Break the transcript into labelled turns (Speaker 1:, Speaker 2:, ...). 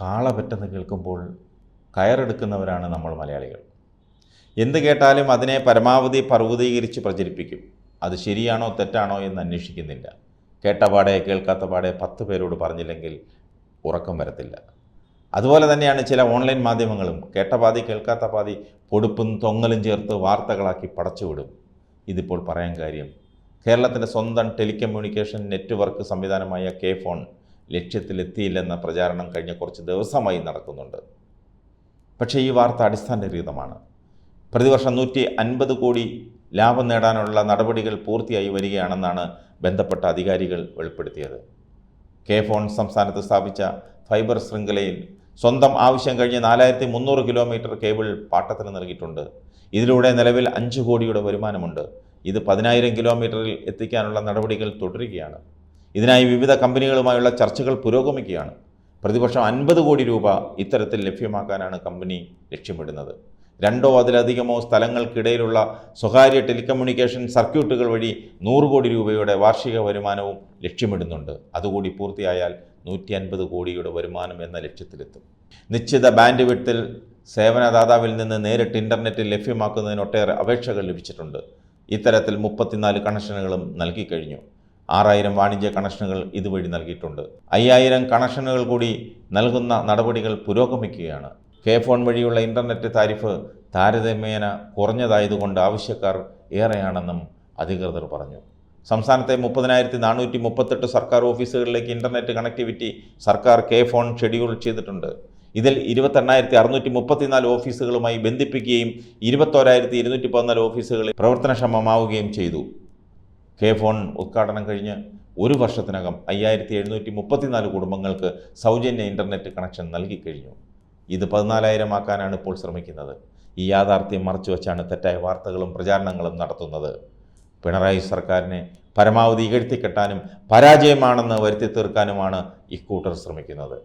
Speaker 1: കാള പെട്ടെന്ന് കേൾക്കുമ്പോൾ കയറെടുക്കുന്നവരാണ് നമ്മൾ മലയാളികൾ. എന്ത് കേട്ടാലും അതിനെ പരമാവധി പർവ്വതീകരിച്ച് പ്രചരിപ്പിക്കും. അത് ശരിയാണോ തെറ്റാണോ എന്ന് അന്വേഷിക്കുന്നില്ല. കേട്ട പാടെ കേൾക്കാത്ത പാടെ 10 പേരോട് പറഞ്ഞില്ലെങ്കിൽ ഉറക്കം വരത്തില്ല. അതുപോലെ തന്നെയാണ് ചില ഓൺലൈൻ മാധ്യമങ്ങളും. കേട്ട പാതി കേൾക്കാത്ത പാതി പൊടുപ്പും തൊങ്ങലും ചേർത്ത് വാർത്തകളാക്കി പടച്ചുവിടും. ഇതിപ്പോൾ പറയാൻ കാര്യം, കേരളത്തിൻ്റെ സ്വന്തം ടെലികമ്മ്യൂണിക്കേഷൻ നെറ്റ്വർക്ക് സംവിധാനമായ കെ ഫോൺ ലക്ഷ്യത്തിലെത്തിയില്ലെന്ന പ്രചാരണം കഴിഞ്ഞ കുറച്ച് ദിവസമായി നടക്കുന്നുണ്ട്. പക്ഷേ ഈ വാർത്ത അടിസ്ഥാനരഹിതമാണ്. പ്രതിവർഷം 150 കോടി ലാഭം നേടാനുള്ള നടപടികൾ പൂർത്തിയായി വരികയാണെന്നാണ് ബന്ധപ്പെട്ട അധികാരികൾ വെളിപ്പെടുത്തിയത്. കെ ഫോൺ സംസ്ഥാനത്ത് സ്ഥാപിച്ച ഫൈബർ ശൃംഖലയിൽ സ്വന്തം ആവശ്യം കഴിഞ്ഞ് 4300 കിലോമീറ്റർ കേബിൾ പാട്ടത്തിന് നൽകിയിട്ടുണ്ട്. ഇതിലൂടെ നിലവിൽ 5 കോടിയുടെ വരുമാനമുണ്ട്. ഇത് 10,000 കിലോമീറ്ററിൽ എത്തിക്കാനുള്ള നടപടികൾ തുടരുകയാണ്. ഇതിനായി വിവിധ കമ്പനികളുമായുള്ള ചർച്ചകൾ പുരോഗമിക്കുകയാണ്. പ്രതിവർഷം 50 കോടി രൂപ ഇത്തരത്തിൽ ലഭ്യമാക്കാനാണ് കമ്പനി ലക്ഷ്യമിടുന്നത്. 2 അതിലധികമോ സ്ഥലങ്ങൾക്കിടയിലുള്ള സ്വകാര്യ ടെലികമ്മ്യൂണിക്കേഷൻ സർക്യൂട്ടുകൾ വഴി 100 കോടി രൂപയുടെ വാർഷിക വരുമാനവും ലക്ഷ്യമിടുന്നുണ്ട്. അതുകൂടി പൂർത്തിയായാൽ 150 കോടിയുടെ വരുമാനം എന്ന ലക്ഷ്യത്തിലെത്തും. നിശ്ചിത ബാൻഡ് വിഡ്ത്തിൽ സേവനദാതാവിൽ നിന്ന് നേരിട്ട് ഇൻ്റർനെറ്റിൽ ലഭ്യമാക്കുന്നതിന് ഒട്ടേറെ അപേക്ഷകൾ ലഭിച്ചിട്ടുണ്ട്. ഇത്തരത്തിൽ 34 കണക്ഷനുകളും നൽകിക്കഴിഞ്ഞു. 6000 വാണിജ്യ കണക്ഷനുകൾ ഇതുവഴി നൽകിയിട്ടുണ്ട്. 5000 കണക്ഷനുകൾ കൂടി നൽകുന്ന നടപടികൾ പുരോഗമിക്കുകയാണ്. കെ ഫോൺ വഴിയുള്ള ഇൻ്റർനെറ്റ് താരിഫ് താരതമ്യേന കുറഞ്ഞതായതുകൊണ്ട് ആവശ്യക്കാർ ഏറെയാണെന്നും അധികൃതർ പറഞ്ഞു. സംസ്ഥാനത്തെ 30,438 സർക്കാർ ഓഫീസുകളിലേക്ക് ഇൻ്റർനെറ്റ് കണക്ടിവിറ്റി സർക്കാർ കെ ഫോൺ ഷെഡ്യൂൾ ചെയ്തിട്ടുണ്ട്. ഇതിൽ 28,634 ഓഫീസുകളുമായി ബന്ധിപ്പിക്കുകയും 21,214 ഓഫീസുകളിൽ പ്രവർത്തനക്ഷമമാവുകയും ചെയ്തു. കെ ഫോൺ ഉദ്ഘാടനം കഴിഞ്ഞ് 1 വർഷത്തിനകം 5,734 കുടുംബങ്ങൾക്ക് സൗജന്യ ഇൻ്റർനെറ്റ് കണക്ഷൻ നൽകിക്കഴിഞ്ഞു. ഇത് 14,000 ആക്കാനാണ് ഇപ്പോൾ ശ്രമിക്കുന്നത്. ഈ യാഥാർത്ഥ്യം മറച്ചുവെച്ചാണ് തെറ്റായ വാർത്തകളും പ്രചാരണങ്ങളും നടത്തുന്നത്. പിണറായി സർക്കാരിനെ പരമാവധി ഇകഴ്ത്തിക്കെട്ടാനും പരാജയമാണെന്ന് വരുത്തി തീർക്കാനുമാണ് ഇക്കൂട്ടർ ശ്രമിക്കുന്നത്.